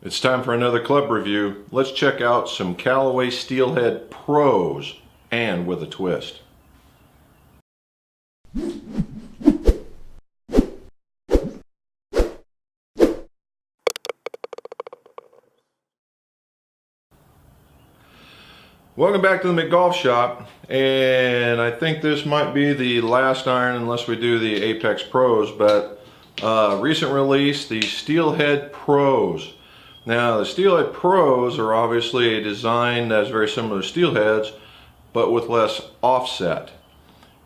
It's time for another club review. Let's check out some Callaway Steelhead Pros and with a twist. Welcome back to the McGolf shop, and I think this might be the last iron unless we do the Apex Pros, but recent release, the Steelhead Pros. Now the Steelhead Pros are obviously a design that's very similar to Steelheads, but with less offset.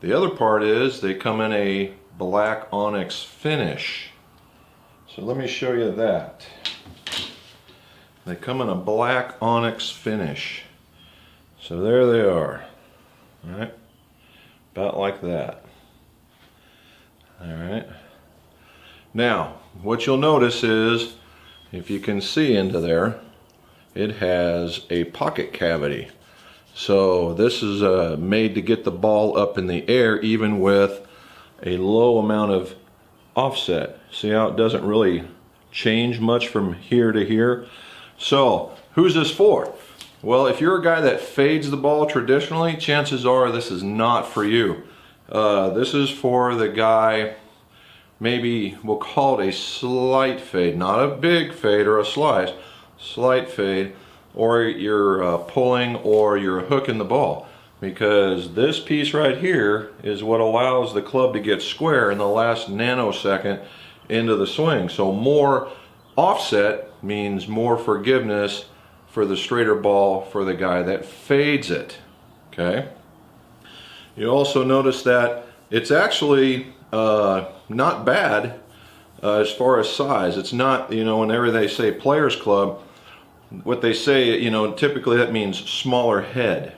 The other part is they come in a black onyx finish. So let me show you that. They come in a black onyx finish. So there they are, all right, about like that. All right. Now, what you'll notice is, if you can see into there, it has a pocket cavity. So this is made to get the ball up in the air even with a low amount of offset. See how it doesn't really change much from here to here? So who's this for? Well, if you're a guy that fades the ball traditionally, chances are this is not for you. This is for the guy, maybe we'll call it a slight fade, not a big fade or a slice, slight fade, or you're pulling or you're hooking the ball. Because this piece right here is what allows the club to get square in the last nanosecond into the swing. So more offset means more forgiveness for the straighter ball for the guy that fades it. Okay. You also notice that it's actually not bad as far as size. It's not, you know, whenever they say players club, what they say, you know, typically that means smaller head.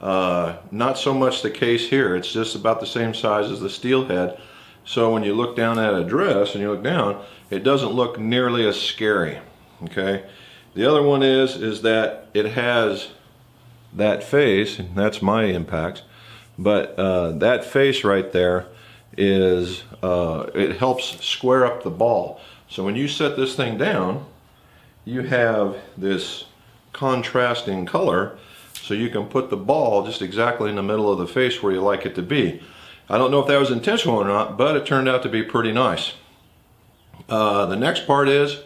Not so much the case here. It's just about the same size as the Steelhead. So when you look down at a dress and you look down, it doesn't look nearly as scary. Okay. The other one is that it has that face, and that's my impact, but that face right there is, it helps square up the ball. So when you set this thing down, you have this contrasting color, so you can put the ball just exactly in the middle of the face where you like it to be. I don't know if that was intentional or not, but it turned out to be pretty nice. The next part is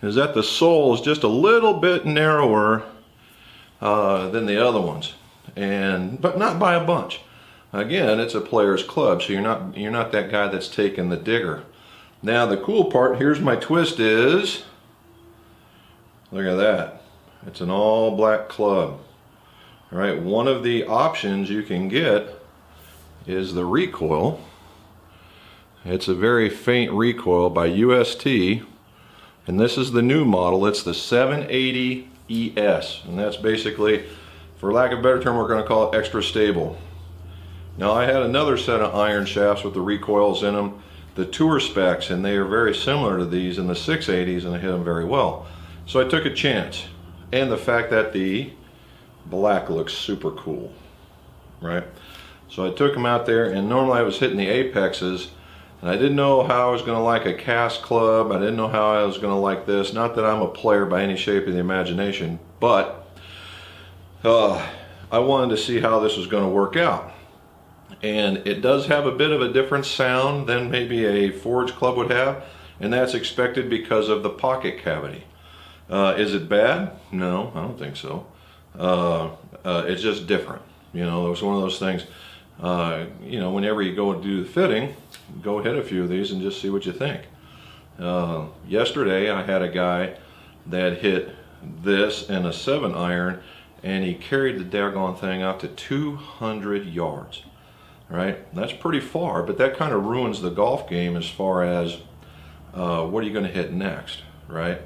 that the sole is just a little bit narrower than the other ones, but not by a bunch. Again, it's a player's club, so you're not that guy that's taking the digger. Now the cool part, here's my twist, is look at that. It's an all black club. All right, one of the options you can get is the recoil. It's a very faint recoil by UST. And this is the new model. It's the 780 ES, and that's basically, for lack of a better term, we're going to call it extra stable. Now I had another set of iron shafts with the recoils in them, the tour specs, and they are very similar to these in the 680s, and they hit them very well. So I took a chance, and the fact that the black looks super cool, right? So I took them out there, and normally I was hitting the apexes, and I didn't know how I was going to like a cast club. I didn't know how I was going to like this. Not that I'm a player by any shape of the imagination, but I wanted to see how this was going to work out. And it does have a bit of a different sound than maybe a forged club would have, and that's expected because of the pocket cavity. Is it bad? No, I don't think so. It's just different. You know, it was one of those things. You know, whenever you go and do the fitting, go hit a few of these and just see what you think. Yesterday I had a guy that hit this in a 7 iron, and he carried the daggone thing out to 200 yards. Right? That's pretty far, but that kind of ruins the golf game as far as what are you going to hit next, right?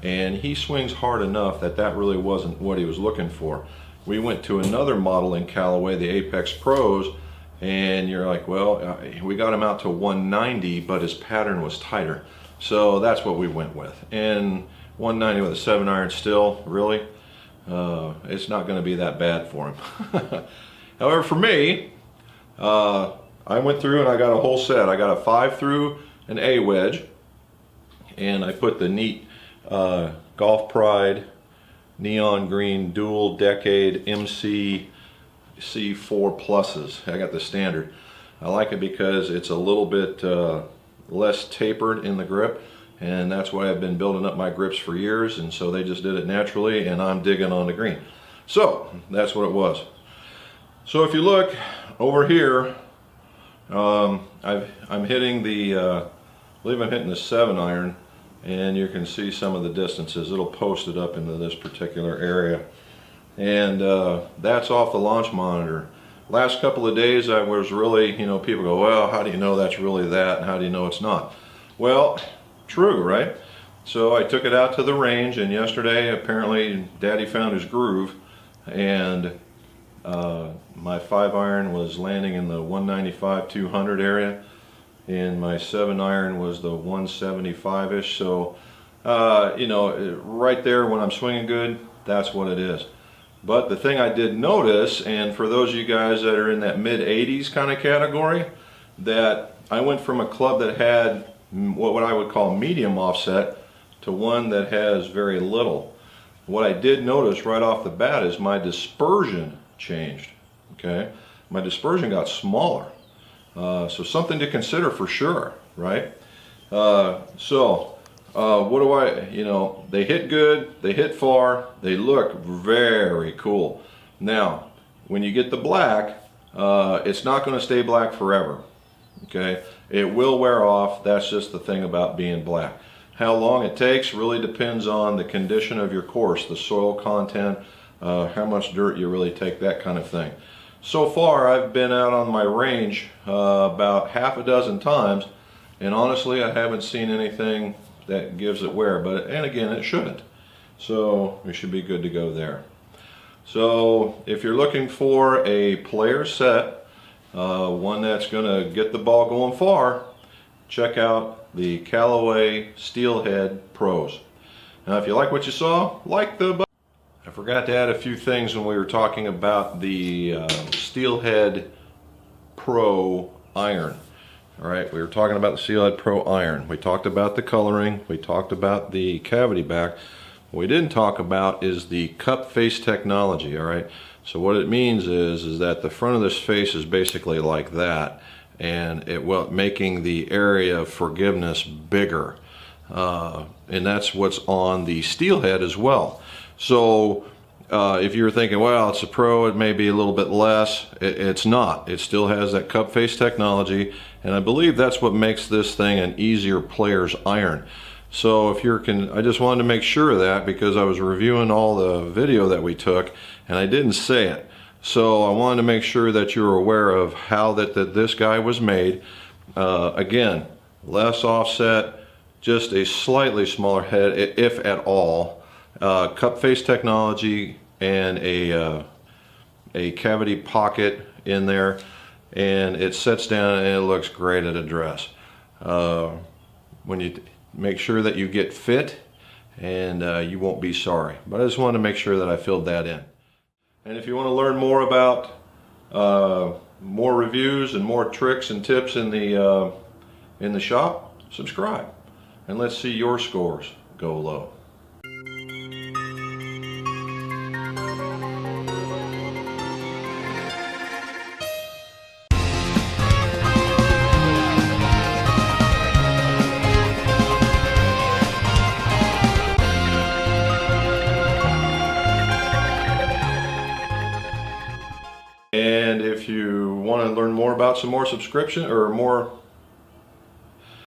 And he swings hard enough that that really wasn't what he was looking for. We went to another model in Callaway, the Apex Pros, and you're like, well, we got him out to 190, but his pattern was tighter. So that's what we went with. And 190 with a 7 iron still, really, it's not going to be that bad for him. However, for me, I went through and I got a whole set. I got a 5 through an A wedge, and I put the neat Golf Pride neon green dual decade MC C4 pluses. I got the standard. I like it because it's a little bit less tapered in the grip, and that's why I've been building up my grips for years, and so they just did it naturally, and I'm digging on the green. So that's what it was. So if you look over here, I'm hitting the I believe I'm hitting the 7-iron, and you can see some of the distances. It'll post it up into this particular area, and that's off the launch monitor. Last couple of days I was really, people go, well, how do you know that's really that, and how do you know it's not? Well, true, right? So I took it out to the range, and yesterday apparently Daddy found his groove, and my 5-iron was landing in the 195-200 area, and my 7-iron was the 175-ish. So right there when I'm swinging good, that's what it is. But the thing I did notice, and for those of you guys that are in that mid-80s kind of category, that I went from a club that had what I would call medium offset to one that has very little. What I did notice right off the bat is my dispersion changed. Okay, my dispersion got smaller. So something to consider for sure, right? What do I, they hit good, they hit far, they look very cool. Now, when you get the black, it's not going to stay black forever, okay? It will wear off. That's just the thing about being black. How long it takes really depends on the condition of your course, the soil content, how much dirt you really take, that kind of thing. So far, I've been out on my range about half a dozen times, and honestly, I haven't seen anything that gives it wear, and again, it shouldn't. So we should be good to go there. So if you're looking for a player set, one that's going to get the ball going far, check out the Callaway Steelhead Pros. Now, if you like what you saw, like the button. I forgot to add a few things when we were talking about the Steelhead Pro iron. All right, we were talking about the Steelhead Pro iron. We talked about the coloring. We talked about the cavity back. What we didn't talk about is the cup face technology. All right, so what it means is that the front of this face is basically like that, and making the area of forgiveness bigger, and that's what's on the Steelhead as well. So if you're thinking, well, it's a Pro, it may be a little bit less, it's not. It still has that cup face technology, and I believe that's what makes this thing an easier player's iron. So if I just wanted to make sure of that, because I was reviewing all the video that we took and I didn't say it. So I wanted to make sure that you were aware of how this guy was made. Again, less offset, just a slightly smaller head, if at all. Cup face technology and a cavity pocket in there, and it sets down and it looks great at address. When you make sure that you get fit, and you won't be sorry. But I just wanted to make sure that I filled that in. And if you want to learn more about more reviews and more tricks and tips in the shop, subscribe, and let's see your scores go low. And if you want to learn more about some more subscription or more